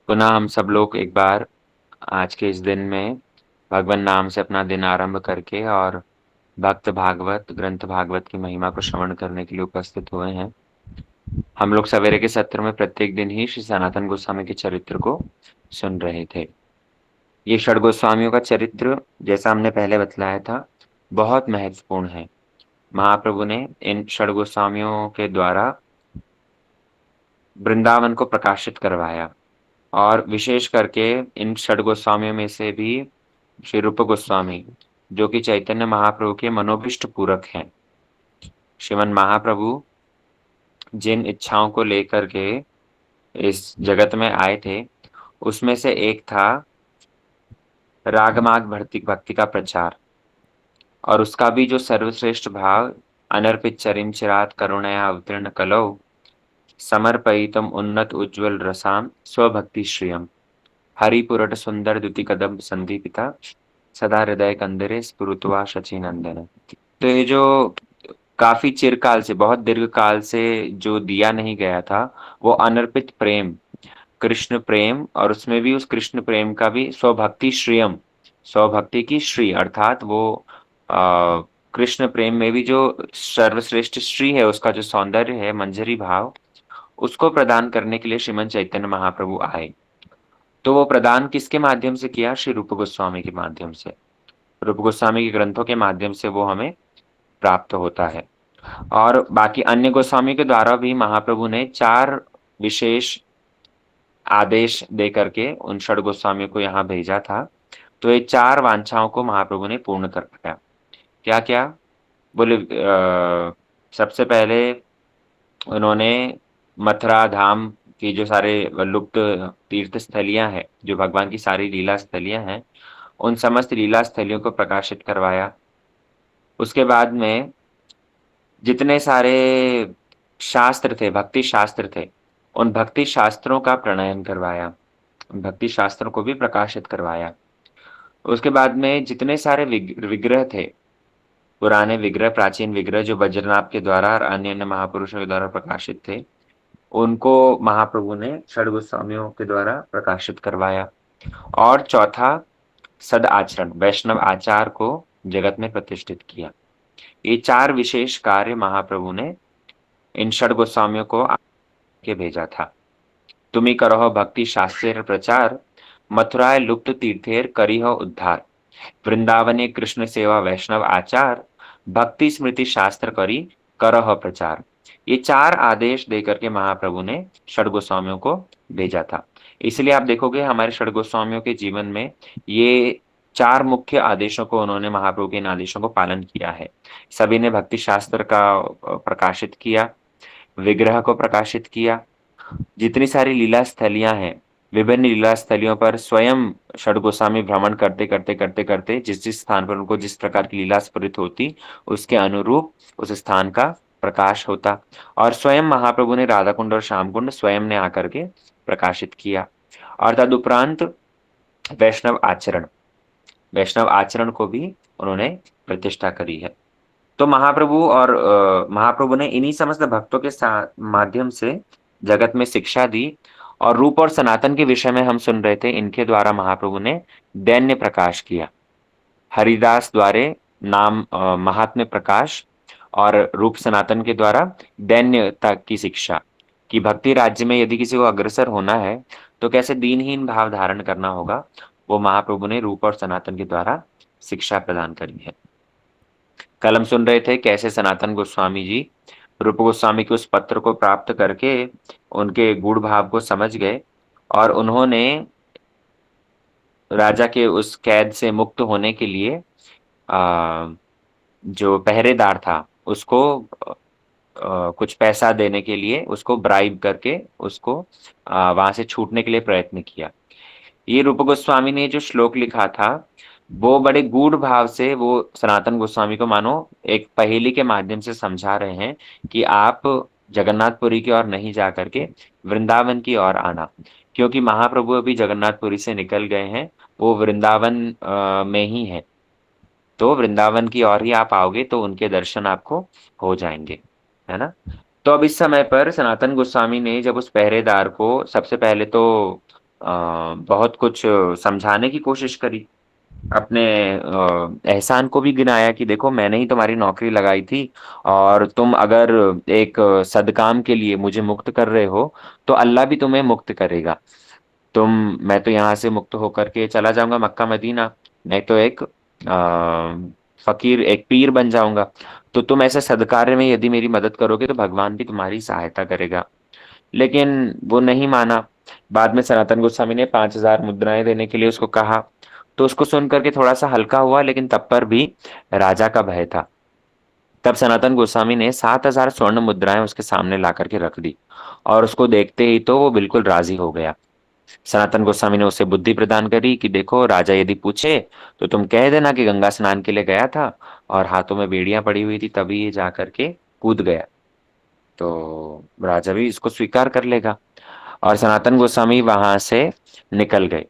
पुनः हम सब लोग एक बार आज के इस दिन में भगवान नाम से अपना दिन आरंभ करके और भक्त भागवत ग्रंथ भागवत की महिमा को श्रवण करने के लिए उपस्थित हुए हैं। हम लोग सवेरे के सत्र में प्रत्येक दिन ही श्री सनातन गोस्वामी के चरित्र को सुन रहे थे। ये षड गोस्वामियों का चरित्र, जैसा हमने पहले बतलाया था, बहुत महत्वपूर्ण है। महाप्रभु ने इन षड गोस्वामियों के द्वारा वृंदावन को प्रकाशित करवाया और विशेष करके इन षड गोस्वामियों में से भी श्री रूप गोस्वामी, जो कि चैतन्य महाप्रभु के मनोभिष्ट पूरक हैं। श्रीमन महाप्रभु जिन इच्छाओं को लेकर के इस जगत में आए थे, उसमें से एक था रागमार्ग भक्ति भक्ति का प्रचार, और उसका भी जो सर्वश्रेष्ठ भाव अनर्पित चरिम चिरात करुणया अवतीर्ण कलौ समर्पयितम उन्नत उज्ज्वल रसाम स्वभक्ति श्रियम हरिपुरट सुंदर द्युति कदम संदीपिता सदा हृदय कंदरे स्फुरुतवा शची नंदन। तो ये जो काफी चिरकाल से, बहुत दीर्घ काल से जो दिया नहीं गया था, वो अनर्पित प्रेम, कृष्ण प्रेम, और उसमें भी उस कृष्ण प्रेम का भी स्वभक्ति श्रियम, स्वभक्ति की श्री अर्थात वो आ, कृष्ण प्रेम में भी जो सर्वश्रेष्ठ श्री है, उसका जो सौंदर्य है, मंजरी भाव, उसको प्रदान करने के लिए श्रीमन चैतन्य महाप्रभु आए। तो वो प्रदान किसके माध्यम से किया? श्री रूप गोस्वामी के माध्यम से। रूप गोस्वामी के ग्रंथों के माध्यम से वो हमें प्राप्त होता है। और बाकी अन्य गोस्वामी के द्वारा भी महाप्रभु ने चार विशेष आदेश दे करके उन षड गोस्वामियों को यहाँ भेजा था। तो ये चार वांछाओं को महाप्रभु ने पूर्ण कर पाया। क्या क्या बोले? सबसे पहले उन्होंने मथुरा धाम की जो सारे लुप्त तीर्थ स्थलियां हैं, जो भगवान की सारी लीला स्थलियां हैं, उन समस्त लीला स्थलियों को प्रकाशित करवाया। उसके बाद में जितने सारे शास्त्र थे, भक्ति शास्त्र थे, उन भक्ति शास्त्रों का प्रणयन करवाया, उन भक्ति शास्त्रों को भी प्रकाशित करवाया। उसके बाद में जितने सारे विग्रह थे, पुराने विग्रह, प्राचीन विग्रह जो वज्रनाभ के द्वारा और अन्य अन्य महापुरुषों के द्वारा प्रकाशित थे, उनको महाप्रभु ने षड गोस्वामियों के द्वारा प्रकाशित करवाया। और चौथा, सद आचरण, वैष्णव आचार को जगत में प्रतिष्ठित किया। ये चार विशेष कार्य महाप्रभु ने इन षड गोस्वामियों को आके भेजा था। तुम्ही करहो भक्ति शास्त्रेर प्रचार, मथुराय लुप्त तीर्थेर करिहो उद्धार, वृंदावने कृष्ण सेवा वैष्णव आचार, भक्ति स्मृति शास्त्र करी करह प्रचार। ये चार आदेश देकर के महाप्रभु ने षड गोस्वामियों को भेजा था। इसलिए आप देखोगे हमारे षड गोस्वामियों के जीवन में ये चार मुख्य आदेशों को, उन्होंने महाप्रभु के इन आदेशों को पालन किया है। सभी ने भक्ति शास्त्र का प्रकाशित किया, विग्रह को प्रकाशित किया, जितनी सारी लीला स्थलियां हैं, विभिन्न लीला स्थलियों पर स्वयं षड गोस्वामी भ्रमण करते करते करते करते जिस जिस स्थान पर उनको जिस प्रकार की लीला स्फुरित होती, उसके अनुरूप उस स्थान का प्रकाश होता। और स्वयं महाप्रभु ने राधा कुंड और श्याम कुंड स्वयं ने आकर के प्रकाशित किया। और तदुपरांत वैष्णव आचरण, वैष्णव आचरण को भी उन्होंने प्रतिष्ठा करी है। तो महाप्रभु और महाप्रभु ने इन्हीं समस्त भक्तों के माध्यम से जगत में शिक्षा दी। और रूप और सनातन के विषय में हम सुन रहे थे, इनके द्वारा महाप्रभु ने दैन्य प्रकाश किया। हरिदास द्वारे नाम महात्म्य प्रकाश, और रूप सनातन के द्वारा दैन्यता की शिक्षा, कि भक्ति राज्य में यदि किसी को अग्रसर होना है तो कैसे दीनहीन भाव धारण करना होगा, वो महाप्रभु ने रूप और सनातन के द्वारा शिक्षा प्रदान करी है। कल हम सुन रहे थे कैसे सनातन गोस्वामी जी रूप गोस्वामी के उस पत्र को प्राप्त करके उनके गूढ़ भाव को समझ गए, और उन्होंने राजा के उस कैद से मुक्त होने के लिए जो पहरेदार था उसको कुछ पैसा देने के लिए उसको ब्राइब करके उसको वहां से छूटने के लिए प्रयत्न किया। ये रूप गोस्वामी ने जो श्लोक लिखा था, वो बड़े गूढ़ भाव से वो सनातन गोस्वामी को मानो एक पहेली के माध्यम से समझा रहे हैं कि आप जगन्नाथपुरी की ओर नहीं जा करके वृंदावन की ओर आना, क्योंकि महाप्रभु अभी जगन्नाथपुरी से निकल गए हैं, वो वृंदावन में ही है। तो वृंदावन की ओर ही आप आओगे तो उनके दर्शन आपको हो जाएंगे, है ना। तो अब इस समय पर सनातन गोस्वामी ने जब उस पहरेदार को सबसे पहले तो बहुत कुछ समझाने की कोशिश करी, अपने एहसान को भी गिनाया कि देखो मैंने ही तुम्हारी नौकरी लगाई थी, और तुम अगर एक सदकाम के लिए मुझे मुक्त कर रहे हो तो अल्लाह भी तुम्हें मुक्त करेगा। तुम मैं तो यहाँ से मुक्त होकर के चला जाऊंगा मक्का मदीना, मैं तो एक फकीर, एक पीर बन जाऊंगा। तो तुम ऐसे सदकार्य में यदि मेरी मदद करोगे तो भगवान भी तुम्हारी सहायता करेगा। लेकिन वो नहीं माना। बाद में सनातन गोस्वामी ने 5,000 मुद्राएं देने के लिए उसको कहा, तो उसको सुन करके थोड़ा सा हल्का हुआ, लेकिन तब पर भी राजा का भय था। तब सनातन गोस्वामी ने 7,000 स्वर्ण मुद्राएं उसके सामने ला करके रख दी, और उसको देखते ही तो वो बिल्कुल राजी हो गया। सनातन गोस्वामी ने उसे बुद्धि प्रदान करी कि देखो, राजा यदि पूछे तो तुम कह देना कि गंगा स्नान के लिए गया था और हाथों में बेड़ियां पड़ी हुई थी, तभी ये जा करके कूद गया। तो राजा भी इसको स्वीकार कर लेगा। और सनातन गोस्वामी वहां से निकल गए।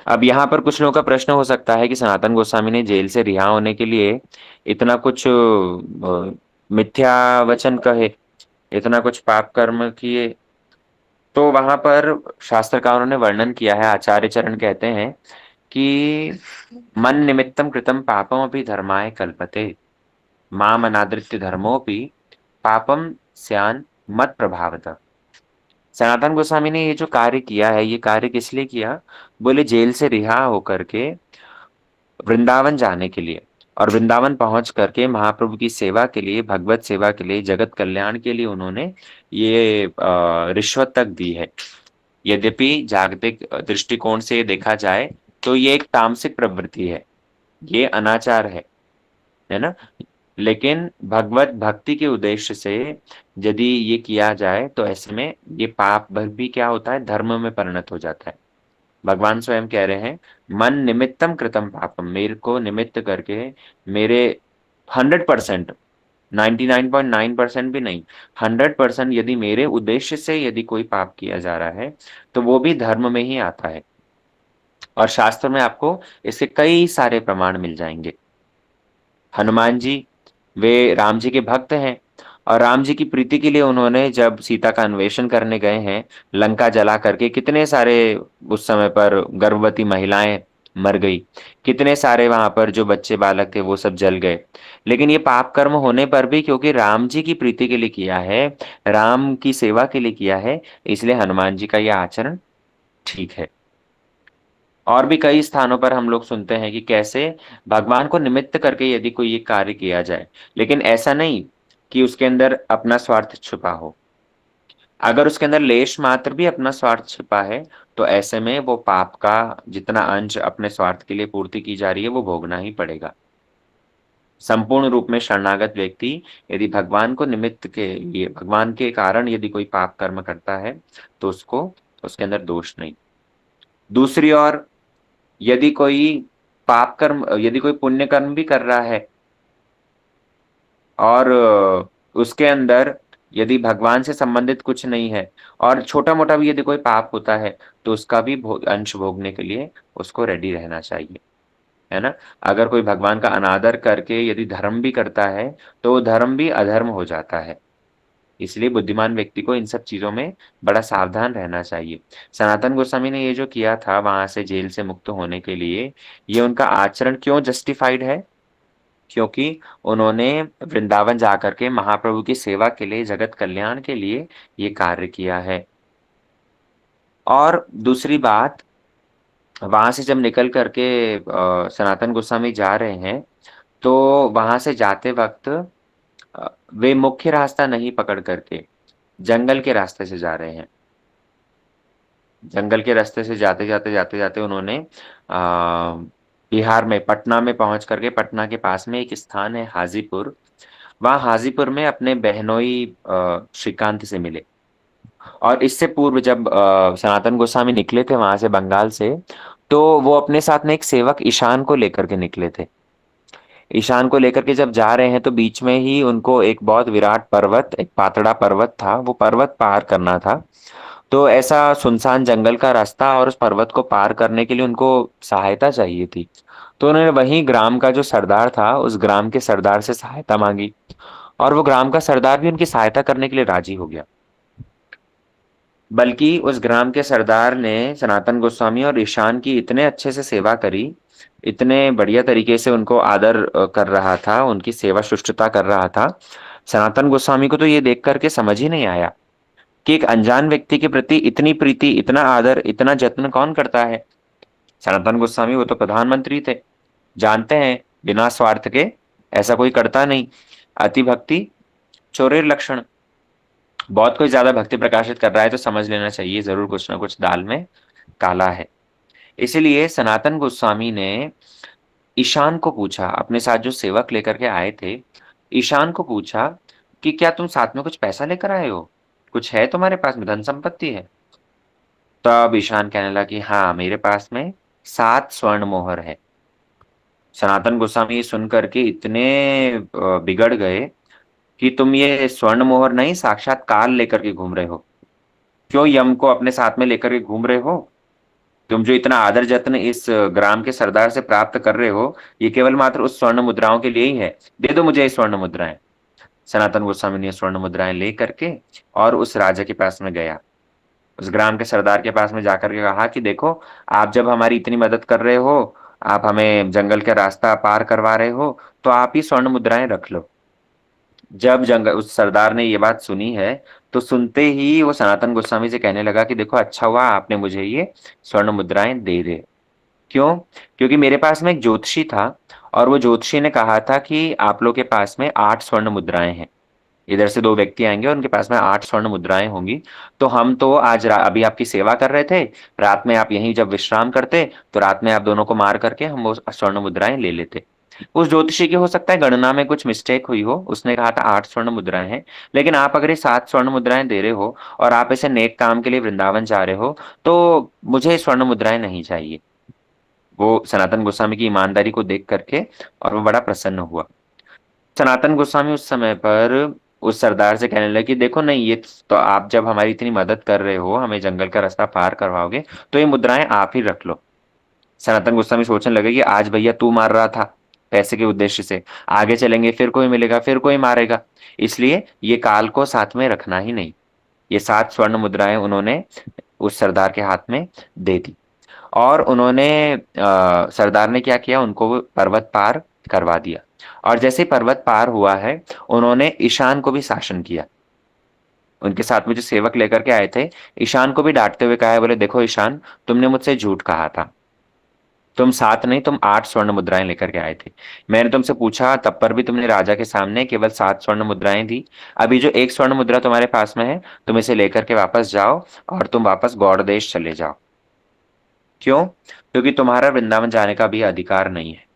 अब यहाँ पर कुछ लोगों का प्रश्न हो सकता है कि सनातन गोस्वामी ने जेल से रिहा होने के लिए इतना कुछ मिथ्या वचन कहे, इतना कुछ पाप कर्म किए। तो वहां पर शास्त्रकारों ने वर्णन किया है, आचार्य चरण कहते हैं कि मन निमित्तम कृतम पापम अपि धर्माय कल्पते, माम अनादृत्य धर्मोपि पापम स्यान मत प्रभावतः। सनातन गोस्वामी ने ये जो कार्य किया है, ये कार्य किस लिए किया? बोले जेल से रिहा होकर के वृंदावन जाने के लिए, और वृंदावन पहुंच करके महाप्रभु की सेवा के लिए, भगवत सेवा के लिए, जगत कल्याण के लिए उन्होंने ये रिश्वत तक दी है। यद्यपि जागतिक दृष्टिकोण से देखा जाए तो ये एक तामसिक प्रवृत्ति है, ये अनाचार है ना। लेकिन भगवत भक्ति के उद्देश्य से यदि ये किया जाए तो ऐसे में ये पाप भी क्या होता है, धर्म में परिणत हो जाता है। भगवान स्वयं कह रहे हैं, मन निमित्तम कृतम पापम, मेरे को निमित्त करके, मेरे 100%, 99.9% भी नहीं, 100% यदि मेरे उद्देश्य से यदि कोई पाप किया जा रहा है तो वो भी धर्म में ही आता है। और शास्त्र में आपको इसके कई सारे प्रमाण मिल जाएंगे। हनुमान जी, वे राम जी के भक्त हैं, और राम जी की प्रीति के लिए उन्होंने जब सीता का अन्वेषण करने गए हैं, लंका जला करके कितने सारे, उस समय पर गर्भवती महिलाएं मर गई, कितने सारे वहां पर जो बच्चे बालक थे वो सब जल गए। लेकिन ये पाप कर्म होने पर भी क्योंकि राम जी की प्रीति के लिए किया है, राम की सेवा के लिए किया है, इसलिए हनुमान जी का यह आचरण ठीक है। और भी कई स्थानों पर हम लोग सुनते हैं कि कैसे भगवान को निमित्त करके यदि कोई ये कार्य किया जाए, लेकिन ऐसा नहीं कि उसके अंदर अपना स्वार्थ छुपा हो। अगर उसके अंदर लेश मात्र भी अपना स्वार्थ छिपा है तो ऐसे में वो पाप का जितना अंश अपने स्वार्थ के लिए पूर्ति की जा रही है वो भोगना ही पड़ेगा। संपूर्ण रूप में शरणागत व्यक्ति यदि भगवान को निमित्त के लिए, भगवान के कारण यदि कोई पाप कर्म करता है तो उसको, उसके अंदर दोष नहीं। दूसरी ओर यदि कोई पाप कर्म, यदि कोई पुण्य कर्म भी कर रहा है और उसके अंदर यदि भगवान से संबंधित कुछ नहीं है, और छोटा मोटा भी यदि कोई पाप होता है, तो उसका भी अंश भोगने के लिए उसको रेडी रहना चाहिए, है ना। अगर कोई भगवान का अनादर करके यदि धर्म भी करता है तो वो धर्म भी अधर्म हो जाता है। इसलिए बुद्धिमान व्यक्ति को इन सब चीजों में बड़ा सावधान रहना चाहिए। सनातन गोस्वामी ने ये जो किया था वहां से जेल से मुक्त होने के लिए, ये उनका आचरण क्यों जस्टिफाइड है? क्योंकि उन्होंने वृंदावन जाकर के महाप्रभु की सेवा के लिए, जगत कल्याण के लिए ये कार्य किया है। और दूसरी बात, वहां से जब निकल करके सनातन गोस्वामी जा रहे हैं, तो वहां से जाते वक्त वे मुख्य रास्ता नहीं पकड़ करके जंगल के रास्ते से जा रहे हैं। जंगल के रास्ते से जाते जाते जाते जाते उन्होंने बिहार में पटना में पहुंच करके, पटना के पास में एक स्थान है हाजीपुर, वहां हाजीपुर में अपने बहनोई श्रीकांत से मिले। और इससे पूर्व जब सनातन गोस्वामी निकले थे वहां से, बंगाल से, तो वो अपने साथ में एक सेवक ईशान को लेकर के निकले थे। ईशान को लेकर के जब जा रहे हैं तो बीच में ही उनको एक बहुत विराट पर्वत, एक पातड़ा पर्वत था, वो पर्वत पार करना था। तो ऐसा सुनसान जंगल का रास्ता, और उस पर्वत को पार करने के लिए उनको सहायता चाहिए थी। तो उन्होंने वहीं ग्राम का जो सरदार था, उस ग्राम के सरदार से सहायता मांगी, और वो ग्राम का सरदार भी उनकी सहायता करने के लिए राजी हो गया। बल्कि उस ग्राम के सरदार ने सनातन गोस्वामी और ईशान की इतने अच्छे से सेवा करी, इतने बढ़िया तरीके से उनको आदर कर रहा था, उनकी सेवा शुश्रूषा कर रहा था। सनातन गोस्वामी को तो ये देख करके समझ ही नहीं आया कि एक अनजान व्यक्ति के प्रति इतनी प्रीति, इतना आदर, इतना जत्न कौन करता है। सनातन गोस्वामी वो तो प्रधानमंत्री थे, जानते हैं बिना स्वार्थ के ऐसा कोई करता नहीं। अति भक्ति चोरेर लक्षण। बहुत कोई ज्यादा भक्ति प्रकाशित कर रहा है तो समझ लेना चाहिए जरूर कुछ ना कुछ दाल में काला है। इसीलिए सनातन गोस्वामी ने ईशान को पूछा, अपने साथ जो सेवक लेकर के आए थे, ईशान को पूछा कि क्या तुम साथ में कुछ पैसा लेकर आए हो, कुछ है तुम्हारे पास में, धन संपत्ति है। तब ईशान कहने लगा कि हाँ, मेरे पास में 7 स्वर्ण मोहर है। सनातन गोस्वामी ये सुन करके इतने बिगड़ गए कि तुम ये स्वर्ण मोहर नहीं, साक्षात काल लेकर के घूम रहे हो। क्यों यम को अपने साथ में लेकर के घूम रहे हो? तुम जो इतना आदर जत्न इस ग्राम के सरदार से प्राप्त कर रहे हो, ये केवल मात्र उस स्वर्ण मुद्राओं के लिए ही है। दे दो मुझे ये स्वर्ण मुद्राएं। सनातन गोस्वामी ने स्वर्ण मुद्राएं ले करके और उस राजा के पास में गया, उस ग्राम के सरदार के पास में जाकर के कहा कि देखो, आप जब हमारी इतनी मदद कर रहे हो, आप हमें जंगल का रास्ता पार करवा रहे हो, तो आप ही स्वर्ण मुद्राएं रख लो। जब जंगल उस सरदार ने ये बात सुनी है, तो सुनते ही वो सनातन गोस्वामी से कहने लगा कि देखो, अच्छा हुआ आपने मुझे ये स्वर्ण मुद्राएं दे दे। क्यों? क्योंकि मेरे पास में एक ज्योतिषी था, और वो ज्योतिषी ने कहा था कि आप लोग के पास में 8 स्वर्ण मुद्राएं हैं। इधर से 2 व्यक्ति आएंगे, उनके पास में 8 स्वर्ण मुद्राएं होंगी। तो हम तो आज अभी आपकी सेवा कर रहे थे, रात में आप यहीं जब विश्राम करते, तो रात में आप दोनों को मार करके हम वो स्वर्ण मुद्राएं ले लेते। उस ज्योतिषी की हो सकता है गणना में कुछ मिस्टेक हुई हो, उसने कहा था 8 स्वर्ण मुद्राएं हैं। लेकिन आप अगर ये 7 स्वर्ण मुद्राएं दे रहे हो और आप ऐसे नेक काम के लिए वृंदावन जा रहे हो, तो मुझे स्वर्ण मुद्राएं नहीं चाहिए। वो सनातन गोस्वामी की ईमानदारी को देख करके और वो बड़ा प्रसन्न हुआ। सनातन गोस्वामी उस समय पर उस सरदार से कहने लगे कि देखो, नहीं, ये तो आप जब हमारी इतनी मदद कर रहे हो, हमें जंगल का रास्ता पार करवाओगे, तो ये मुद्राएं आप ही रख लो। सनातन गोस्वामी सोचने लगे कि आज भैया तू मार रहा था पैसे के उद्देश्य से, आगे चलेंगे फिर कोई मिलेगा, फिर कोई मारेगा, इसलिए ये काल को साथ में रखना ही नहीं। ये 7 स्वर्ण मुद्राएं उन्होंने उस सरदार के हाथ में दे दी। और उन्होंने सरदार ने क्या किया, उनको वो पर्वत पार करवा दिया। और जैसे ही पर्वत पार हुआ है, उन्होंने ईशान को भी शासन किया। उनके साथ में जो सेवक लेकर के आए थे, ईशान को भी डांटते हुए कहा है, बोले देखो ईशान, तुमने मुझसे झूठ कहा था। तुम 7 नहीं, तुम 8 स्वर्ण मुद्राएं लेकर के आए थे। मैंने तुमसे पूछा, तब पर भी तुमने राजा के सामने केवल 7 स्वर्ण मुद्राएं दी। अभी जो एक स्वर्ण मुद्रा तुम्हारे पास में है, तुम इसे लेकर के वापस जाओ और तुम वापस गौड़ देश चले जाओ। क्यों? क्योंकि तुम्हारा वृंदावन जाने का भी अधिकार नहीं है।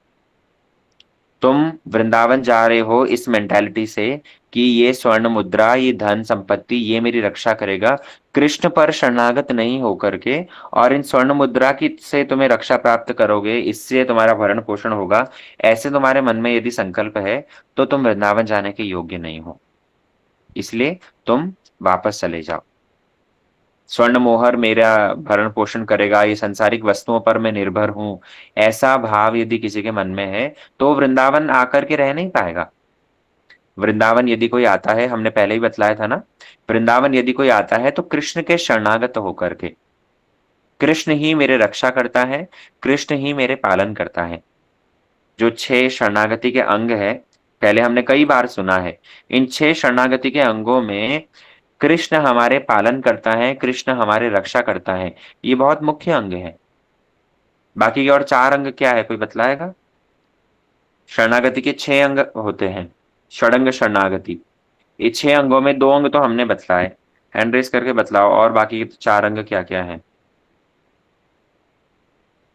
तुम वृंदावन जा रहे हो इस मेंटालिटी से कि ये स्वर्ण मुद्रा, ये धन संपत्ति, ये मेरी रक्षा करेगा, कृष्ण पर शरणागत नहीं होकर के, और इन स्वर्ण मुद्रा की से तुम्हें रक्षा प्राप्त करोगे, इससे तुम्हारा भरण पोषण होगा, ऐसे तुम्हारे मन में यदि संकल्प है, तो तुम वृंदावन जाने के योग्य नहीं हो। इसलिए तुम वापस चले जाओ। स्वर्ण मोहर मेरा भरण पोषण करेगा, ये सांसारिक वस्तुओं पर मैं निर्भर हूं, ऐसा भाव यदि किसी के मन में है, तो वृंदावन आकर के रह नहीं पाएगा। वृंदावन यदि कोई आता है, हमने पहले ही बतलाया था ना, वृंदावन यदि कोई आता है तो कृष्ण के शरणागत होकर के, कृष्ण ही मेरे रक्षा करता है, कृष्ण ही मेरे पालन करता है। जो 6 शरणागति के अंग है, पहले हमने कई बार सुना है, इन 6 शरणागति के अंगों में कृष्ण हमारे पालन करता है, कृष्ण हमारे रक्षा करता है, ये बहुत मुख्य अंग है। बाकी के और 4 अंग क्या है, कोई बतलाएगा? शरणागति के 6 अंग होते हैं, षडंग शरणागति। ये 6 अंगों में 2 अंग तो हमने बतलाए, हैंड रेस करके बतलाओ, और बाकी के 4 अंग क्या क्या है?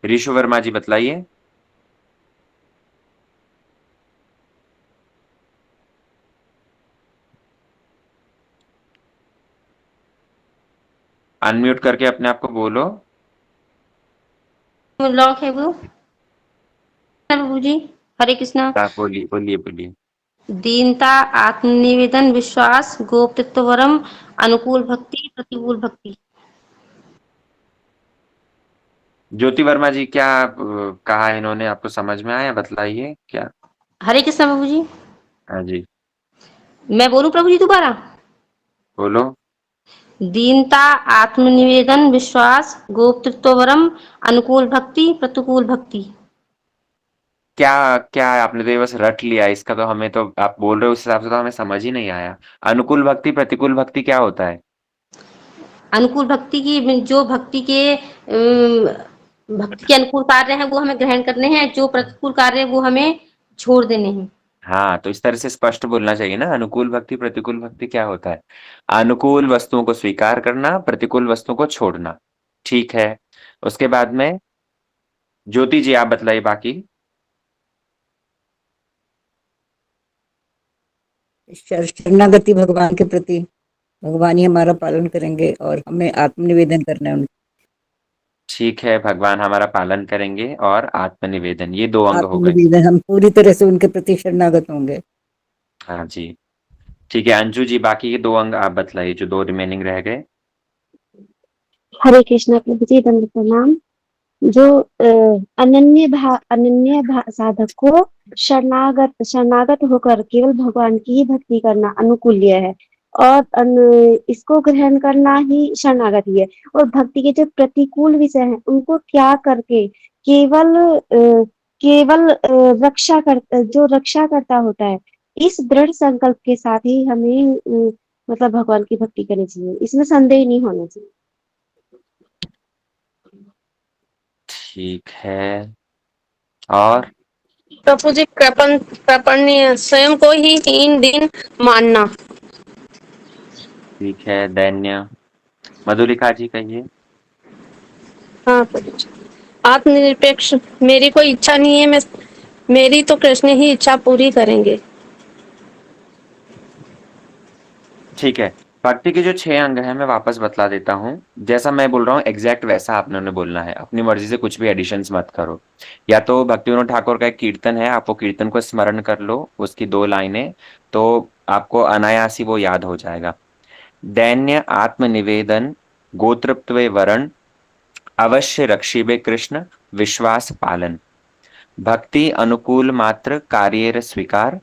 ऋषु वर्मा जी बतलाइए। अनम्यूट करके अपने आप को बोलो। लॉक है वो। प्रभु जी, हरे कृष्णा। आप बोलिए बोलिए बोलिए। दीनता, आत्मनिवेदन, विश्वास, गोप्तत्वरम, अनुकूल भक्ति, प्रतिकूल भक्ति। ज्योति वर्मा जी, क्या कहा है इन्होंने, आपको समझ में आया? बतलाइए क्या। हरे कृष्णा प्रभु जी। हाँ जी, मैं बोलूं प्रभु जी दोबारा? बोलो। दीनता, आत्मनिवेदन, विश्वास, गोप्तृत्ववरम, अनुकूल भक्ति, प्रतिकूल भक्ति। क्या क्या है, आपने तो ये बस रट लिया, इसका तो हमें तो आप बोल रहे हो उस हिसाब से तो हमें समझ ही नहीं आया। अनुकूल भक्ति प्रतिकूल भक्ति क्या होता है? अनुकूल भक्ति की जो भक्ति के अनुकूल कार्य हैं वो हमें ग्रहण करने हैं, जो प्रतिकूल कार्य है वो हमें छोड़ देने हैं। हाँ, तो इस तरह से स्पष्ट बोलना चाहिए ना, अनुकूल भक्ति प्रतिकूल भक्ति क्या होता है। अनुकूल वस्तुओं को स्वीकार करना, प्रतिकूल वस्तुओं को छोड़ना। ठीक है, उसके बाद में ज्योति जी आप बतलाइए बाकी। शरणागति भगवान के प्रति, भगवान ही हमारा पालन करेंगे और हमें आत्मनिवेदन करना है उनका। ठीक है, भगवान हमारा पालन करेंगे और आत्मनिवेदन, ये दो अंग हो गए। आत्मनिवेदन, हम पूरी तरह से उनके प्रति शरणागत होंगे। हाँ जी, ठीक है। अंजू जी बाकी के दो अंग आप बतलाइए जो दो रिमेनिंग रह गए। हरे कृष्णा प्रभु जी, दंड प्रणाम। जो अनन्य साधक को शरणागत होकर केवल भगवान की ही भक्ति करना अनुकूल्य है, और इसको ग्रहण करना ही शरणागति है। और भक्ति के जो प्रतिकूल विषय हैं उनको त्याग करके केवल जो रक्षा करता होता है, इस दृढ़ संकल्प के साथ ही हमें मतलब भगवान की भक्ति करनी चाहिए, इसमें संदेह नहीं होना चाहिए। ठीक है, और प्रभु जी, कृपणीय स्वयं को ही हीन दिन मानना। ठीक है, दैन्य। मधुलिका जी कहिए। हाँ प्रभु जी, आत्मनिरपेक्ष, मेरी कोई इच्छा नहीं है, मेरी तो कृष्ण ही इच्छा पूरी करेंगे। ठीक है, भक्ति के जो 6 अंग हैं मैं वापस बतला देता हूँ। जैसा मैं बोल रहा हूँ एग्जैक्ट वैसा आपने बोलना है, अपनी मर्जी से कुछ भी एडिशंस मत करो। या तो भक्ति विनोद ठाकुर का एक कीर्तन है, आप वो कीर्तन को स्मरण कर लो, उसकी 2 लाइनें, तो आपको अनायास ही वो याद हो जाएगा। दैन्य आत्मनिवेदन गोत्रत्वे वरण, अवश्य रक्षिबे कृष्ण विश्वास पालन, भक्ति अनुकूल मात्र कार्य स्वीकार,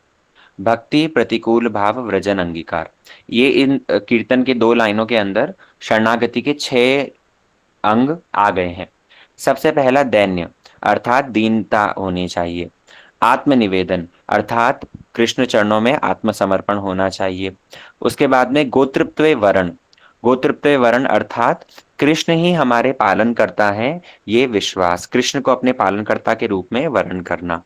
भक्ति प्रतिकूल भाव व्रजन अंगीकार। ये इन कीर्तन के 2 लाइनों के अंदर शरणागति के 6 अंग आ गए हैं। सबसे पहला दैन्य अर्थात दीनता होनी चाहिए, आत्मनिवेदन अर्थात कृष्ण चरणों में आत्मसमर्पण होना चाहिए। उसके बाद में गोत्रत्वे वरण, गोत्रत्वे वरण अर्थात कृष्ण ही हमारे पालन करता है, ये विश्वास, कृष्ण को अपने पालनकर्ता के रूप में वर्ण करना।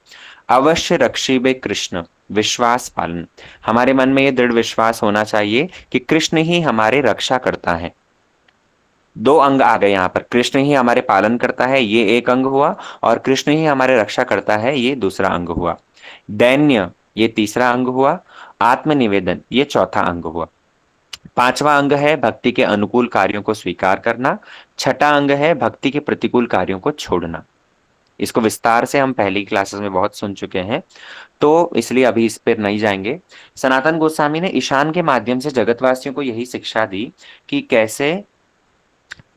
अवश्य रक्षिबे कृष्ण विश्वास पालन, हमारे मन में ये दृढ़ विश्वास होना चाहिए कि कृष्ण ही हमारे रक्षा करता है। 2 अंग आ गए यहाँ पर, कृष्ण ही हमारे पालन करता है ये एक अंग हुआ, और कृष्ण ही हमारे रक्षा करता है ये दूसरा अंग हुआ। दैन्य ये तीसरा अंग हुआ, आत्मनिवेदन ये चौथा अंग हुआ। 5वां अंग है भक्ति के अनुकूल कार्यों को स्वीकार करना। 6ठा अंग है भक्ति के प्रतिकूल कार्यों को छोड़ना। इसको विस्तार से हम पहली क्लासेस में बहुत सुन चुके हैं, तो इसलिए अभी इस पर नहीं जाएंगे। सनातन गोस्वामी ने ईशान के माध्यम से जगतवासियों को यही शिक्षा दी कि कैसे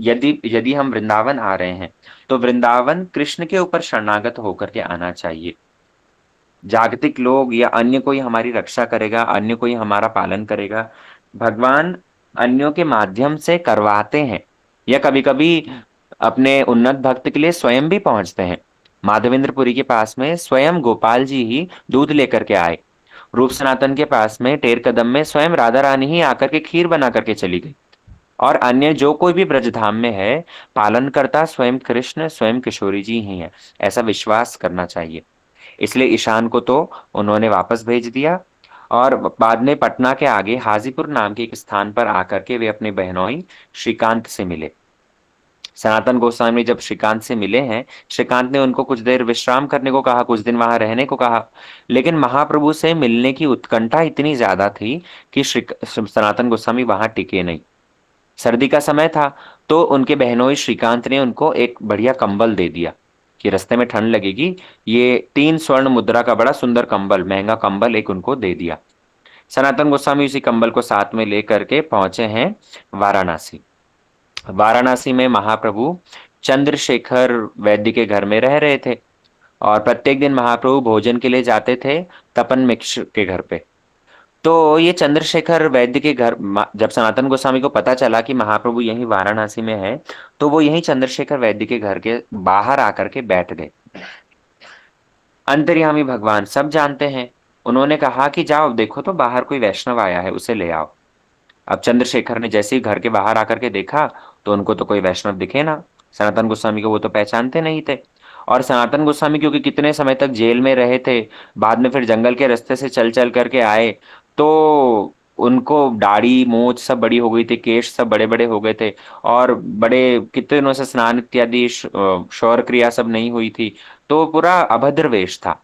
यदि यदि हम वृंदावन आ रहे हैं तो वृंदावन कृष्ण के ऊपर शरणागत होकर के आना चाहिए। जागतिक लोग या अन्य कोई हमारी रक्षा करेगा, अन्य कोई हमारा पालन करेगा, भगवान अन्यों के माध्यम से करवाते हैं, या कभी कभी अपने उन्नत भक्त के लिए स्वयं भी पहुंचते हैं। माधवेंद्रपुरी के पास में स्वयं गोपाल जी ही दूध लेकर के आए, रूप सनातन के पास में टेर कदम में स्वयं राधा रानी ही आकर के खीर बना करके चली गई, और अन्य जो कोई भी ब्रजधाम में है पालन करता स्वयं कृष्ण स्वयं किशोरी जी ही है, ऐसा विश्वास करना चाहिए। इसलिए ईशान को तो उन्होंने वापस भेज दिया, और बाद में पटना के आगे हाजीपुर नाम के एक स्थान पर आकर के वे अपने बहनोई श्रीकांत से मिले। सनातन गोस्वामी जब श्रीकांत से मिले हैं, श्रीकांत ने उनको कुछ देर विश्राम करने को कहा, कुछ दिन वहां रहने को कहा, लेकिन महाप्रभु से मिलने की उत्कंठा इतनी ज्यादा थी कि श्री सनातन गोस्वामी वहां टिके नहीं। सर्दी का समय था, तो उनके बहनोई श्रीकांत ने उनको एक बढ़िया कंबल दे दिया कि रास्ते में ठंड लगेगी, ये 3 स्वर्ण मुद्रा का बड़ा सुंदर कंबल, महंगा कंबल एक उनको दे दिया। सनातन गोस्वामी उसी कंबल को साथ में लेकर के पहुंचे हैं वाराणसी। वाराणसी में महाप्रभु चंद्रशेखर वैद्य के घर में रह रहे थे, और प्रत्येक दिन महाप्रभु भोजन के लिए जाते थे तपन मिश्र के घर पे। तो ये चंद्रशेखर वैद्य के घर जब सनातन गोस्वामी को पता चला कि महाप्रभु यहीं वाराणसी में है, तो वो यहीं चंद्रशेखर वैद्य के घर के बाहर आकर के बैठ गए। अंतर्यामी भगवान सब जानते हैं। उन्होंने कहा कि जाओ देखो तो बाहर कोई वैष्णव आया है, उसे ले आओ। अब चंद्रशेखर ने जैसे ही घर के बाहर आकर के देखा तो उनको तो कोई वैष्णव दिखे ना। सनातन गोस्वामी को वो तो पहचानते नहीं थे। और सनातन गोस्वामी क्योंकि कितने समय तक जेल में रहे थे, बाद में फिर जंगल के रास्ते से चल चल करके आए, तो उनको दाढ़ी मूछ सब बड़ी हो गई थी, केश सब बड़े बड़े हो गए थे, और बड़े कितने दिनों से स्नान इत्यादि शौर क्रिया सब नहीं हुई थी, तो पूरा अभद्र वेश था।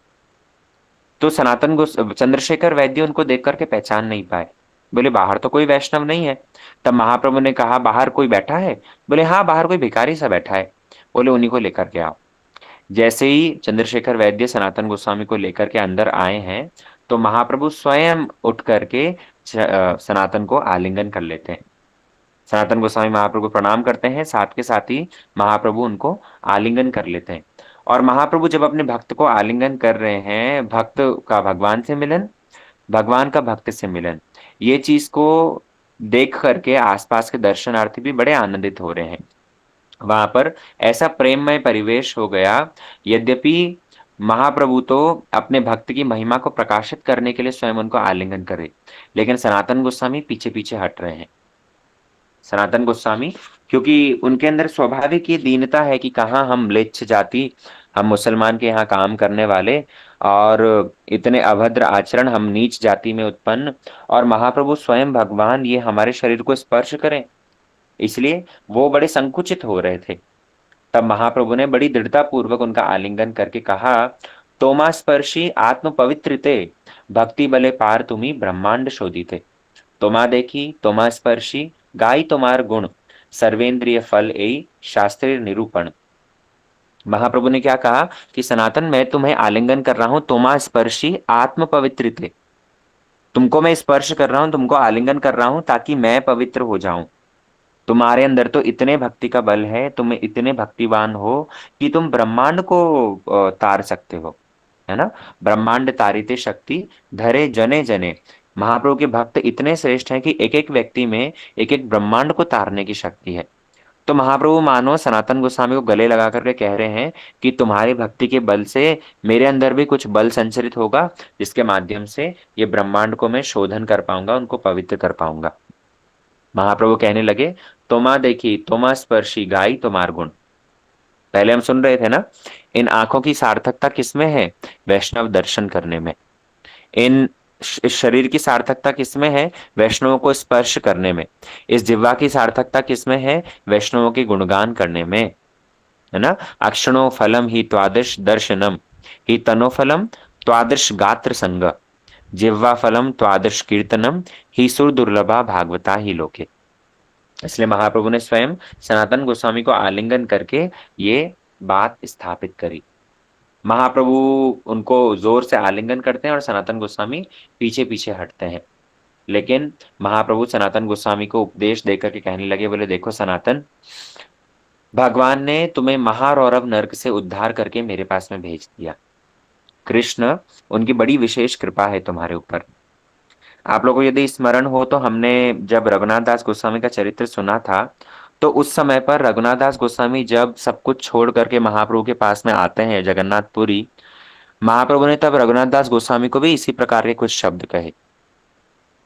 तो चंद्रशेखर वैद्य उनको देख करके पहचान नहीं पाए। बोले बाहर तो कोई वैष्णव नहीं है। तब महाप्रभु ने कहा बाहर कोई बैठा है? बोले हाँ, बाहर कोई भिखारी सा बैठा है। बोले उन्हीं को लेकर के आओ। जैसे ही चंद्रशेखर वैद्य सनातन गोस्वामी को लेकर के अंदर आए हैं, तो महाप्रभु स्वयं उठ करके सनातन को आलिंगन कर लेते हैं। सनातन गोस्वामी महाप्रभु को प्रणाम करते हैं, साथ के साथ ही महाप्रभु उनको आलिंगन कर लेते हैं। और महाप्रभु जब अपने भक्त को आलिंगन कर रहे हैं, भक्त का भगवान से मिलन, भगवान का भक्त से मिलन, ये चीज को देख करके आसपास के दर्शनार्थी भी बड़े आनंदित हो रहे हैं। वहां पर ऐसा प्रेममय परिवेश हो गया। यद्यपि महाप्रभु तो अपने भक्त की महिमा को प्रकाशित करने के लिए स्वयं उनको आलिंगन करे, लेकिन सनातन गोस्वामी पीछे पीछे हट रहे हैं। सनातन गोस्वामी क्योंकि उनके अंदर स्वाभाविक ये दीनता है कि कहाँ हम म्लेच्छ जाति, हम मुसलमान के यहाँ काम करने वाले, और इतने अभद्र आचरण, हम नीच जाति में उत्पन्न, और महाप्रभु स्वयं भगवान ये हमारे शरीर को स्पर्श करें, इसलिए वो बड़े संकुचित हो रहे थे। तब महाप्रभु ने बड़ी दृढ़ता पूर्वक उनका आलिंगन करके कहा, तोमा स्पर्शी आत्म पवित्रते, भक्ति बले पार तुम्ही ब्रह्मांड शोधिते। तोमा देखी तोमा स्पर्शी, गाई तुम्हार गुण, सर्वेंद्रिय फल एई शास्त्रीय निरूपण। महाप्रभु ने क्या कहा कि सनातन मैं तुम्हें आलिंगन कर रहा हूं, तोमा स्पर्शी आत्म पवित्रते, तुमको मैं स्पर्श कर रहा हूं, तुमको आलिंगन कर रहा हूं ताकि मैं पवित्र हो जाऊं। तुम्हारे अंदर तो इतने भक्ति का बल है, तुम इतने भक्तिवान हो कि तुम ब्रह्मांड को तार सकते हो, है ना। ब्रह्मांड तारिते शक्ति, धरे जने जने। महाप्रभु के भक्त इतने श्रेष्ठ हैं कि एक एक व्यक्ति में एक एक ब्रह्मांड को तारने की शक्ति है। तो महाप्रभु मानो सनातन गोस्वामी को गले लगा करके कह रहे हैं कि तुम्हारी भक्ति के बल से मेरे अंदर भी कुछ बल संचरित होगा, जिसके माध्यम से ये ब्रह्मांड को मैं शोधन कर पाऊंगा, उनको पवित्र कर पाऊंगा। महाप्रभु कहने लगे, तोमा देखी तोमा स्पर्शी, गाई तुम्हार गुण। पहले हम सुन रहे थे ना, इन आंखों की सार्थकता किसमें है? वैष्णव दर्शन करने में। इस शरीर की सार्थकता किसमें है? वैष्णवों को स्पर्श करने में। इस जिह्वा की सार्थकता किसमें है? वैष्णवों के गुणगान करने में, है ना। अक्षणो फलम ही त्वादश दर्शनम, ही तनो फलम त्वादश गात्र संग, जिह्वा फलम त्वादश कीर्तनम, ही सुर दुर्लभा भागवता ही लोके। इसलिए महाप्रभु ने स्वयं सनातन गोस्वामी को आलिंगन करके ये बात स्थापित करी। महाप्रभु उनको जोर से आलिंगन करते हैं और सनातन गोस्वामी पीछे पीछे हटते हैं। लेकिन महाप्रभु सनातन गोस्वामी को उपदेश देकर के कहने लगे, बोले देखो सनातन, भगवान ने तुम्हें महारौरव नर्क से उद्धार करके मेरे पास में भेज दिया। कृष्ण, उनकी बड़ी विशेष कृपा है तुम्हारे ऊपर। आप लोगों को यदि स्मरण हो तो हमने जब रघुनाथ दास गोस्वामी का चरित्र सुना था, तो उस समय पर रघुनाथ दास गोस्वामी जब सब कुछ छोड़ करके महाप्रभु के पास में आते हैं जगन्नाथपुरी, महाप्रभु ने तब रघुनाथ दास गोस्वामी को भी इसी प्रकार के कुछ शब्द कहे।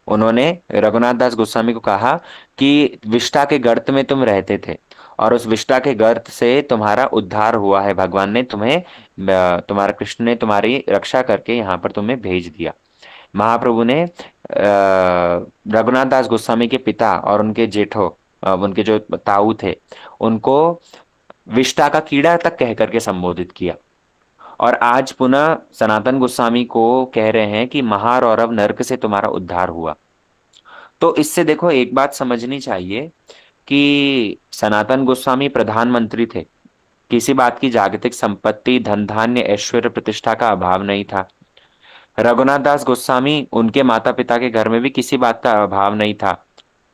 उन्होंने रघुनाथ दास गोस्वामी को कहा कि विष्टा के गर्त में तुम रहते थे और उस विष्टा के गर्त से तुम्हारा उद्धार हुआ है, भगवान ने तुम्हें, तुम्हारा कृष्ण ने तुम्हारी रक्षा करके यहाँ पर तुम्हें भेज दिया। महाप्रभु ने रघुनाथ दास गोस्वामी के पिता और उनके जेठो, उनके जो ताऊ थे, उनको विष्टा का कीड़ा तक कह करके संबोधित किया। और आज पुनः सनातन गोस्वामी को कह रहे हैं कि महारौरव नर्क से तुम्हारा उद्धार हुआ। तो इससे देखो एक बात समझनी चाहिए कि सनातन गोस्वामी प्रधानमंत्री थे, किसी बात की जागतिक संपत्ति, धन धान्य, ऐश्वर्य, प्रतिष्ठा का अभाव नहीं था। रघुनाथ दास गोस्वामी, उनके माता पिता के घर में भी किसी बात का अभाव नहीं था।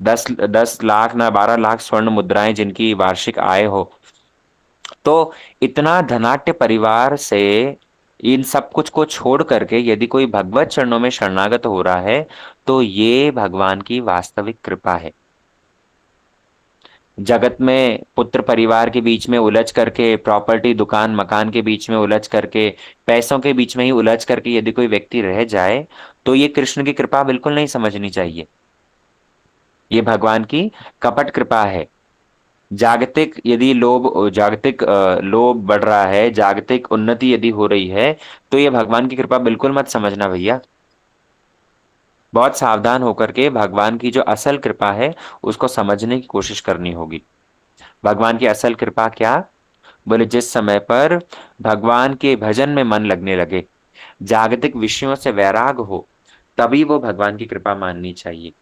10 लाख ना 12 लाख स्वर्ण मुद्राएं जिनकी वार्षिक आय हो। तो इतना धनाट्य परिवार से इन सब कुछ को छोड़ करके यदि कोई भगवत चरणों में शरणागत हो रहा है तो ये भगवान की वास्तविक कृपा है। जगत में पुत्र परिवार के बीच में उलझ करके, प्रॉपर्टी दुकान मकान के बीच में उलझ करके, पैसों के बीच में ही उलझ करके यदि कोई व्यक्ति रह जाए तो ये कृष्ण की कृपा बिल्कुल नहीं समझनी चाहिए। ये भगवान की कपट कृपा है। जागतिक लोभ बढ़ रहा है, जागतिक उन्नति यदि हो रही है तो ये भगवान की कृपा बिल्कुल मत समझना भैया। बहुत सावधान होकर के भगवान की जो असल कृपा है उसको समझने की कोशिश करनी होगी। भगवान की असल कृपा क्या? बोले जिस समय पर भगवान के भजन में मन लगने लगे, जागतिक विषयों से वैराग हो, तभी वो भगवान की कृपा माननी चाहिए।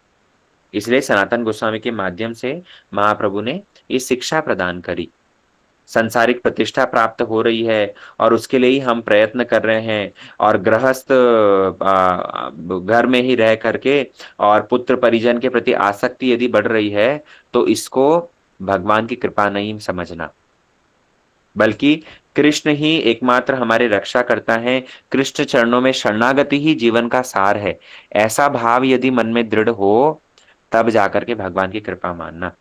इसलिए सनातन गोस्वामी के माध्यम से महाप्रभु ने ये शिक्षा प्रदान करी। संसारिक प्रतिष्ठा प्राप्त हो रही है और उसके लिए ही हम प्रयत्न कर रहे हैं, और गृहस्थ घर में ही रह करके और पुत्र परिजन के प्रति आसक्ति यदि बढ़ रही है तो इसको भगवान की कृपा नहीं समझना, बल्कि कृष्ण ही एकमात्र हमारे रक्षा करता है। कृष्ण चरणों में शरणागति ही जीवन का सार है। ऐसा भाव यदि मन में दृढ़ हो तब जाकर के भगवान की कृपा मानना।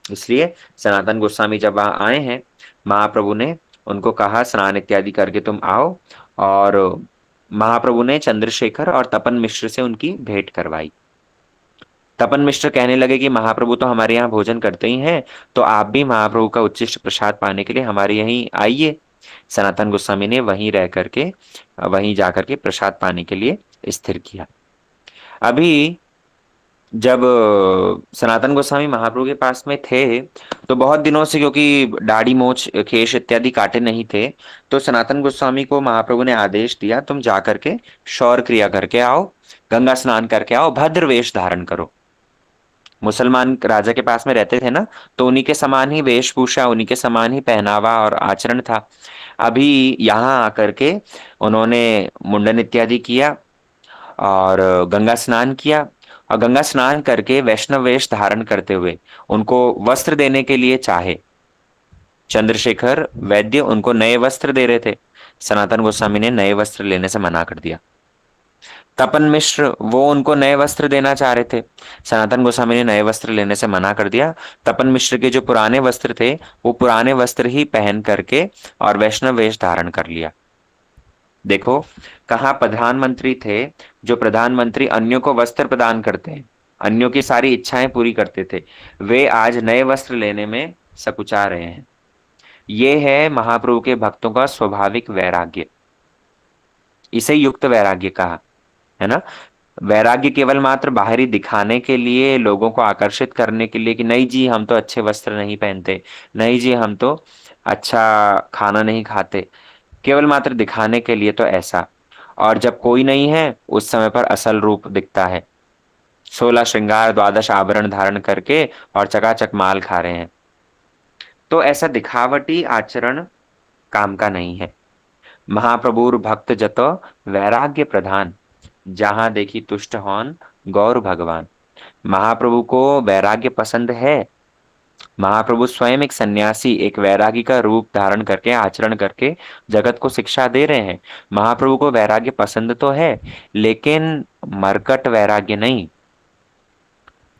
इसलिए सनातन गोस्वामी जब वहां आए हैं, महाप्रभु ने उनको कहा स्नान इत्यादि करके तुम आओ, और महाप्रभु ने चंद्रशेखर और तपन मिश्र से उनकी भेंट करवाई। तपन मिश्र कहने लगे कि महाप्रभु तो हमारे यहाँ भोजन करते ही हैं, तो आप भी महाप्रभु का उच्चिष्ट प्रसाद पाने के लिए हमारे यहीं आइए। सनातन गोस्वामी ने वहीं रह करके, वहीं जाकर के प्रसाद पाने के लिए स्थिर किया। अभी जब सनातन गोस्वामी महाप्रभु के पास में थे तो बहुत दिनों से, क्योंकि दाढ़ी मोछ केश इत्यादि काटे नहीं थे, तो सनातन गोस्वामी को महाप्रभु ने आदेश दिया तुम जाकर के शौर क्रिया करके आओ, गंगा स्नान करके आओ, भद्र वेश धारण करो। मुसलमान राजा के पास में रहते थे ना, तो उन्हीं के समान ही वेशभूषा, उन्हीं के समान ही पहनावा और आचरण था। अभी यहाँ आकर के उन्होंने मुंडन इत्यादि किया और गंगा स्नान किया, और गंगा स्नान करके वैष्णव वेश धारण करते हुए उनको वस्त्र देने के लिए चाहे। चंद्रशेखर वैद्य उनको नए वस्त्र दे रहे थे, सनातन गोस्वामी ने नए वस्त्र लेने से मना कर दिया। तपन मिश्र वो उनको नए वस्त्र देना चाह रहे थे, सनातन गोस्वामी ने नए वस्त्र लेने से मना कर दिया। तपन मिश्र के जो पुराने वस्त्र थे वो पुराने वस्त्र ही पहन करके और वैष्णव वेश धारण कर लिया। देखो, कहाँ प्रधानमंत्री थे, जो प्रधानमंत्री अन्यों को वस्त्र प्रदान करते हैं, अन्यों की सारी इच्छाएं पूरी करते थे, वे आज नए वस्त्र लेने में सकुचा रहे हैं। ये है महाप्रभु के भक्तों का स्वाभाविक वैराग्य। इसे युक्त वैराग्य कहा है ना। वैराग्य केवल मात्र बाहरी दिखाने के लिए, लोगों को आकर्षित करने के लिए कि नहीं जी हम तो अच्छे वस्त्र नहीं पहनते, नहीं जी हम तो अच्छा खाना नहीं खाते, केवल मात्र दिखाने के लिए तो ऐसा। और जब कोई नहीं है उस समय पर असल रूप दिखता है, 16 श्रृंगार 12 आभरण धारण करके और चकाचक माल खा रहे हैं। तो ऐसा दिखावटी आचरण काम का नहीं है। महाप्रभुर भक्त जतो वैराग्य प्रधान, जहां देखी तुष्ट होन गौर भगवान। महाप्रभु को वैराग्य पसंद है। महाप्रभु स्वयं एक सन्यासी, एक वैरागी का रूप धारण करके, आचरण करके जगत को शिक्षा दे रहे हैं। महाप्रभु को वैराग्य पसंद तो है, लेकिन मरकट वैराग्य नहीं,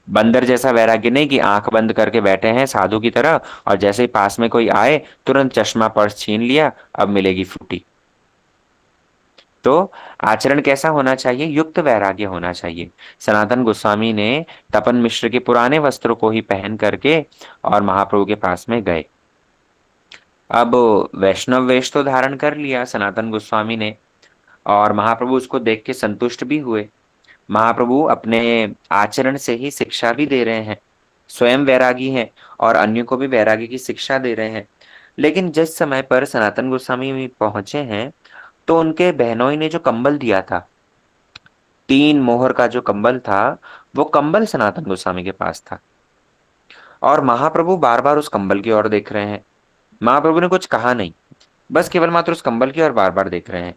बंदर जैसा वैराग्य नहीं कि आंख बंद करके बैठे हैं साधु की तरह, और जैसे ही पास में कोई आए तुरंत चश्मा पर्स छीन लिया, अब मिलेगी फ्रूटी। तो आचरण कैसा होना चाहिए? युक्त वैराग्य होना चाहिए। सनातन गोस्वामी ने तपन मिश्र के पुराने वस्त्रों को ही पहन करके और महाप्रभु के पास में गए। अब वैष्णव वेश तो धारण कर लिया सनातन गोस्वामी ने, और महाप्रभु उसको देख के संतुष्ट भी हुए। महाप्रभु अपने आचरण से ही शिक्षा भी दे रहे हैं, स्वयं वैरागी हैं और अन्यों को भी वैरागी की शिक्षा दे रहे हैं। लेकिन जिस समय पर सनातन गोस्वामी पहुंचे हैं तो उनके बहनोई ने जो कंबल दिया था, 3 मोहर का जो कंबल था, वो कंबल सनातन गोस्वामी के पास था, और महाप्रभु बार बार उस कंबल की ओर देख रहे हैं। महाप्रभु ने कुछ कहा नहीं, बस केवल मात्र उस कंबल की ओर बार बार देख रहे हैं।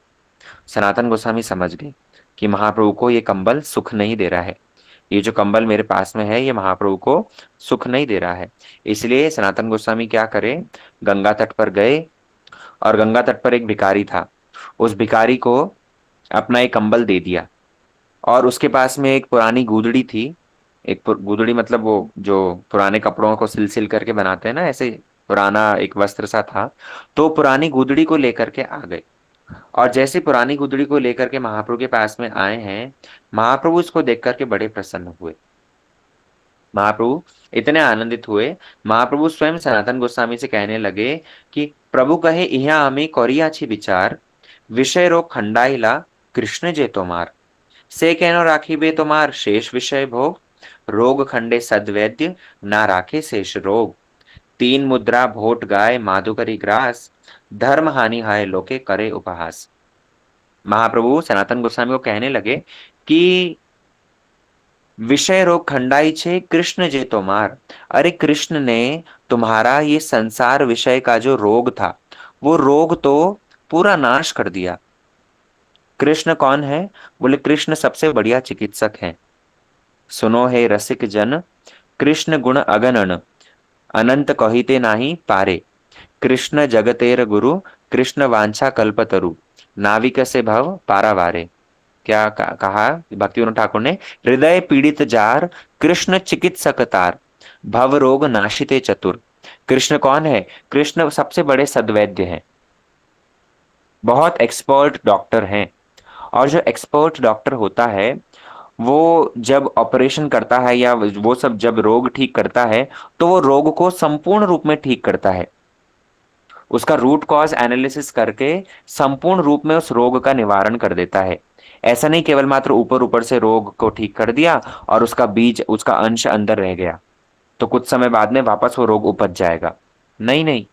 सनातन गोस्वामी समझ गए कि महाप्रभु को ये कंबल सुख नहीं दे रहा है, ये जो कंबल मेरे पास में है ये महाप्रभु को सुख नहीं दे रहा है। इसलिए सनातन गोस्वामी क्या करे, गंगा तट पर गए, और गंगा तट पर एक भिखारी था, उस भिखारी को अपना एक कंबल दे दिया और उसके पास में एक पुरानी गूदड़ी थी। गूदड़ी मतलब वो जो पुराने कपड़ों को सिल सिल करके बनाते हैं ना, ऐसे पुराना एक वस्त्र सा था। तो पुरानी गूदड़ी को लेकर के आ गए और जैसे पुरानी गूदड़ी को लेकर के महाप्रभु के पास में आए हैं, महाप्रभु इसको देख करके बड़े प्रसन्न हुए। महाप्रभु इतने आनंदित हुए, महाप्रभु स्वयं सनातन गोस्वामी से कहने लगे कि प्रभु कहे इहा हमें कोरिया छी विचार, विषय रो खंडाइला कृष्ण जे तोमार, से कहनो राखी तोमार शेष विषय भोग, रोग खंडे सद्वैद्य ना राखे शेष रोग, तीन मुद्रा भोट गाय माधु करी ग्रास, धर्म हानि हाय लोके करे उपहास। महाप्रभु सनातन गोस्वामी को कहने लगे कि विषय रोग खंडाई छे कृष्ण जे तोमार, अरे कृष्ण ने तुम्हारा ये संसार विषय का जो रोग था वो रोग तो पूरा नाश कर दिया। कृष्ण कौन है? बोले कृष्ण सबसे बढ़िया चिकित्सक हैं। सुनो है रसिक जन, कृष्ण गुण अगणन, अनंत कहिते नाही पारे, कृष्ण जगतेर गुरु, कृष्ण वांछा कल्पतरु, नाविक से भव पारावारे। क्या कहा भक्तिविनोद ठाकुर ने? हृदय पीड़ित जार, कृष्ण चिकित्सक तार, भव रोग नाशिते चतुर। कृष्ण कौन है? कृष्ण सबसे बड़े सद्वैद्य हैं, बहुत एक्सपर्ट डॉक्टर हैं। और जो एक्सपर्ट डॉक्टर होता है वो जब ऑपरेशन करता है या वो सब जब रोग ठीक करता है तो वो रोग को संपूर्ण रूप में ठीक करता है, उसका रूट कॉज एनालिसिस करके संपूर्ण रूप में उस रोग का निवारण कर देता है। ऐसा नहीं केवल मात्र ऊपर ऊपर से रोग को ठीक कर दिया और उसका बीज, उसका अंश अंदर रह गया तो कुछ समय बाद में वापस वो रोग उपज जाएगा। नहीं नहीं,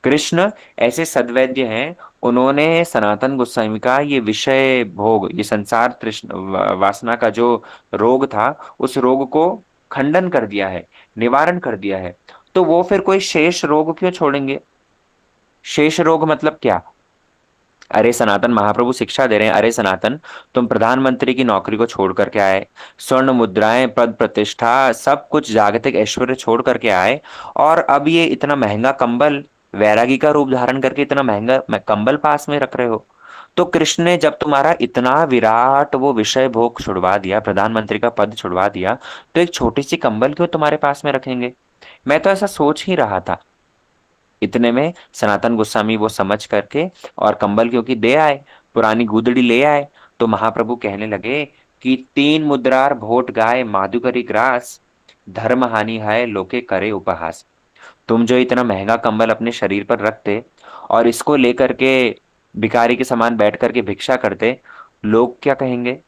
कृष्ण ऐसे सद्वैद्य हैं, उन्होंने सनातन गोस्वामी का ये विषय भोग, ये संसार तृष्ण वासना का जो रोग था उस रोग को खंडन कर दिया है, निवारण कर दिया है। तो वो फिर कोई शेष रोग क्यों छोड़ेंगे? शेष रोग मतलब क्या? अरे सनातन, महाप्रभु शिक्षा दे रहे हैं, अरे सनातन तुम प्रधानमंत्री की नौकरी को छोड़ करके आए, स्वर्ण मुद्राएं पद प्रतिष्ठा सब कुछ जागतिक ऐश्वर्य छोड़ करके आए और अब ये इतना महंगा कंबल वैरागी का रूप धारण करके इतना महंगा कंबल पास में रख रहे हो। तो कृष्ण ने जब तुम्हारा इतना विराट वो विषय भोग छुड़वा दिया, प्रधानमंत्री का पद छुड़वा दिया, तो एक छोटी सी कंबल क्यों तुम्हारे पास में रखेंगे? मैं तो ऐसा सोच ही रहा था। इतने में सनातन गोस्वामी वो समझ करके और कंबल क्योंकि दे आए, पुरानी गुदड़ी ले आए, तो महाप्रभु कहने लगे कि तीन मुद्रार भोट गाय माधुकरी ग्रास, धर्म हानि है लोके करे उपहास। तुम जो इतना महंगा कंबल अपने शरीर पर रखते और इसको लेकर के भिखारी के समान बैठ करके भिक्षा करते, लोग क्या कहेंगे?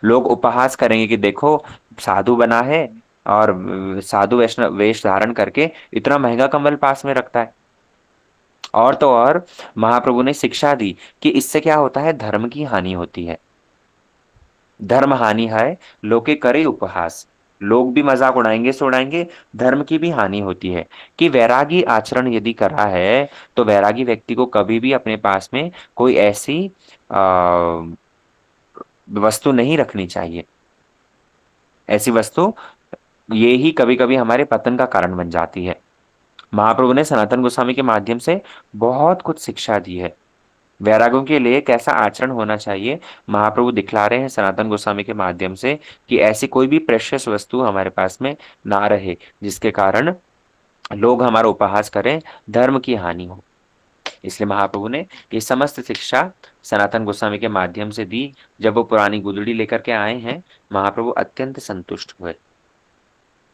लोग उपहास करेंगे कि देखो साधु बना है और साधु वैष्णव वेश धारण करके इतना महंगा कंबल पास में रखता है। और तो और महाप्रभु ने शिक्षा दी कि इससे क्या होता है? धर्म की हानि होती है। धर्म हानि है लोके करे उपहास, लोग भी मजाक उड़ाएंगे से उड़ाएंगे, धर्म की भी हानि होती है। कि वैरागी आचरण यदि करा है तो वैरागी व्यक्ति को कभी भी अपने पास में कोई ऐसी वस्तु नहीं रखनी चाहिए। ऐसी वस्तु ये ही कभी कभी हमारे पतन का कारण बन जाती है। महाप्रभु ने सनातन गोस्वामी के माध्यम से बहुत कुछ शिक्षा दी है। वैरागों के लिए कैसा आचरण होना चाहिए महाप्रभु दिखला रहे हैं सनातन गोस्वामी के माध्यम से, कि ऐसी कोई भी प्रेशियस वस्तु हमारे पास में ना रहे जिसके कारण लोग हमारा उपहास करें, धर्म की हानि हो। इसलिए महाप्रभु ने ये समस्त शिक्षा सनातन गोस्वामी के माध्यम से दी। जब वो पुरानी गुदड़ी लेकर के आए हैं, महाप्रभु अत्यंत संतुष्ट हुए।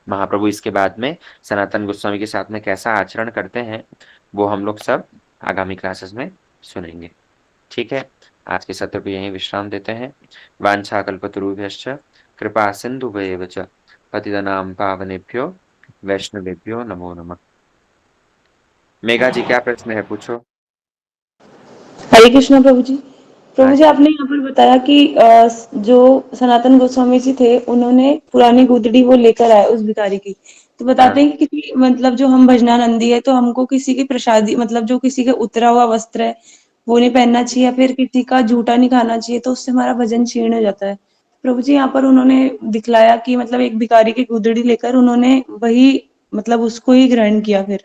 महाप्रभु इसके बाद में सनातन गोस्वामी के साथ में कैसा आचरण करते हैं वो हम लोग सब आगामी क्लासेस में सुनेंगे। ठीक है, आज के सत्र पे यहीं विश्राम देते हैं। वांछा कल्पतरुभ्यश्च कृपा सिन्धुभ्येव च पतितनां पावनेभ्यो वैष्णवेभ्यो नमो नमः। मेघा जी क्या प्रश्न है, पूछो। हरे कृष्णा प्रभु जी। प्रभु जी, आपने यहाँ पर बताया कि जो सनातन गोस्वामी जी थे उन्होंने पुरानी गुदड़ी वो लेकर आए उस भिखारी की, तो बताते हैं कि किसी मतलब जो हम भजनानंदी है तो हमको किसी की प्रसादी मतलब जो किसी का उतरा हुआ वस्त्र है वो नहीं पहनना चाहिए या फिर किसी का जूठा नहीं खाना चाहिए, तो उससे हमारा भजन क्षीण हो जाता है। प्रभु जी यहाँ पर उन्होंने दिखलाया कि मतलब एक भिखारी की गुदड़ी लेकर उन्होंने वही मतलब उसको ही ग्रहण किया फिर।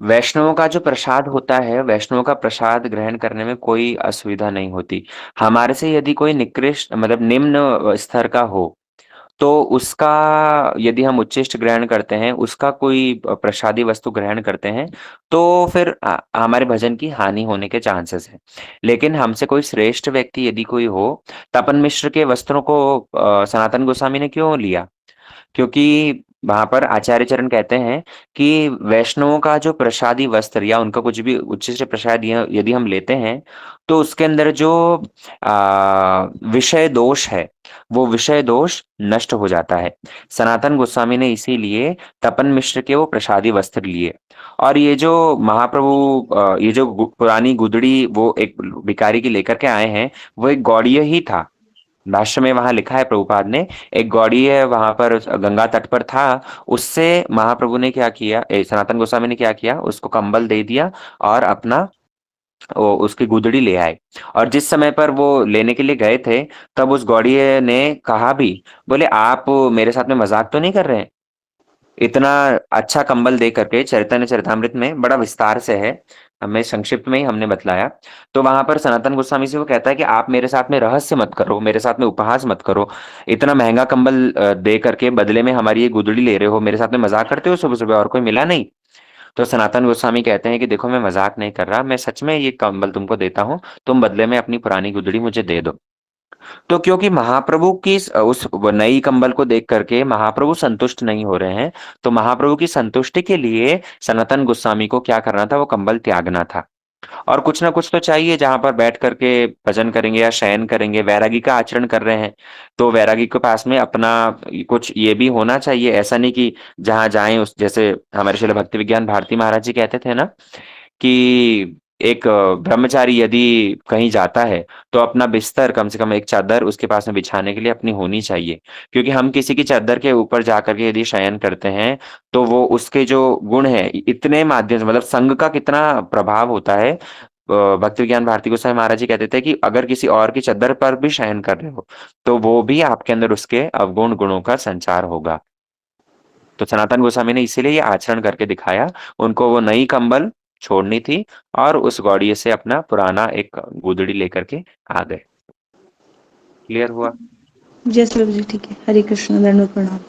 वैष्णवों का जो प्रसाद होता है, वैष्णवों का प्रसाद ग्रहण करने में कोई असुविधा नहीं होती। हमारे से यदि कोई निकृष्ट मतलब निम्न स्तर का हो, तो उसका यदि हम उच्चिष्ट ग्रहण करते हैं, उसका कोई प्रसादी वस्तु ग्रहण करते हैं, तो फिर हमारे भजन की हानि होने के चांसेस हैं। लेकिन हमसे कोई श्रेष्ठ व्यक्ति यदि कोई हो, तपन मिश्र के वस्त्रों को सनातन गोस्वामी ने क्यों लिया? क्योंकि वहां पर आचार्य चरण कहते हैं कि वैष्णवों का जो प्रसादी वस्त्र या उनका कुछ भी उच्चिष्ट प्रसाद यदि हम लेते हैं, तो उसके अंदर जो विषय दोष है, वो विषय दोष नष्ट हो जाता है। सनातन गोस्वामी ने इसीलिए तपन मिश्र के वो प्रसादी वस्त्र लिए। और ये जो महाप्रभु ये जो पुरानी गुदड़ी वो एक भिखारी की लेकर के आए हैं, वो एक गौड़ीय ही था। भाष्य में वहां लिखा है प्रभुपाद ने, एक गौड़ीय वहां पर गंगा तट पर था। उससे महाप्रभु ने क्या किया, सनातन गोस्वामी ने क्या किया, उसको कंबल दे दिया और अपना वो उसकी गुदड़ी ले आए। और जिस समय पर वो लेने के लिए गए थे, तब उस गौड़ीय ने कहा भी, बोले आप मेरे साथ में मजाक तो नहीं कर रहे हैं? इतना अच्छा कंबल दे करके चैतन्य चरितामृत में बड़ा विस्तार से है, हमें संक्षिप्त में ही हमने बतलाया। तो वहां पर सनातन गोस्वामी से वो कहता है कि आप मेरे साथ में रहस्य मत करो, मेरे साथ में उपहास मत करो। इतना महंगा कंबल दे करके बदले में हमारी ये गुदड़ी ले रहे हो, मेरे साथ में मजाक करते हो सुबह सुबह, और कोई मिला नहीं। तो सनातन गोस्वामी कहते हैं कि देखो मैं मजाक नहीं कर रहा, मैं सच में ये कंबल तुमको देता हूँ, तुम बदले में अपनी पुरानी गुदड़ी मुझे दे दो। तो क्योंकि महाप्रभु की उस नई कंबल को देख करके महाप्रभु संतुष्ट नहीं हो रहे हैं, तो महाप्रभु की संतुष्टि के लिए सनातन गोस्वामी को क्या करना था, वो कंबल त्यागना था। और कुछ ना कुछ तो चाहिए जहां पर बैठ करके भजन करेंगे या शयन करेंगे, वैरागी का आचरण कर रहे हैं, तो वैरागी के पास में अपना कुछ ये भी होना चाहिए। ऐसा नहीं कि जहां जाएं उस, जैसे हमारे श्रील भक्ति विज्ञान भारती महाराज जी कहते थे ना कि एक ब्रह्मचारी यदि कहीं जाता है, तो अपना बिस्तर कम से कम एक चादर उसके पास में बिछाने के लिए अपनी होनी चाहिए। क्योंकि हम किसी की चादर के ऊपर जाकर के यदि शयन करते हैं, तो वो उसके जो गुण है इतने माध्यम से, मतलब संग का कितना प्रभाव होता है। भक्ति विज्ञान भारती गोसाई महाराज जी कहते थे कि अगर किसी और की चादर पर भी शयन कर रहे हो, तो वो भी आपके अंदर उसके अवगुण गुणों का संचार होगा। तो सनातन गोस्वामी ने इसीलिए ये आचरण करके दिखाया। उनको वो नई कंबल छोड़नी थी और उस गौड़िये से अपना पुराना एक गुदड़ी लेकर के आ गए। क्लियर हुआ? जय प्रभु जी, ठीक है। हरे कृष्ण, दंडवत प्रणाम।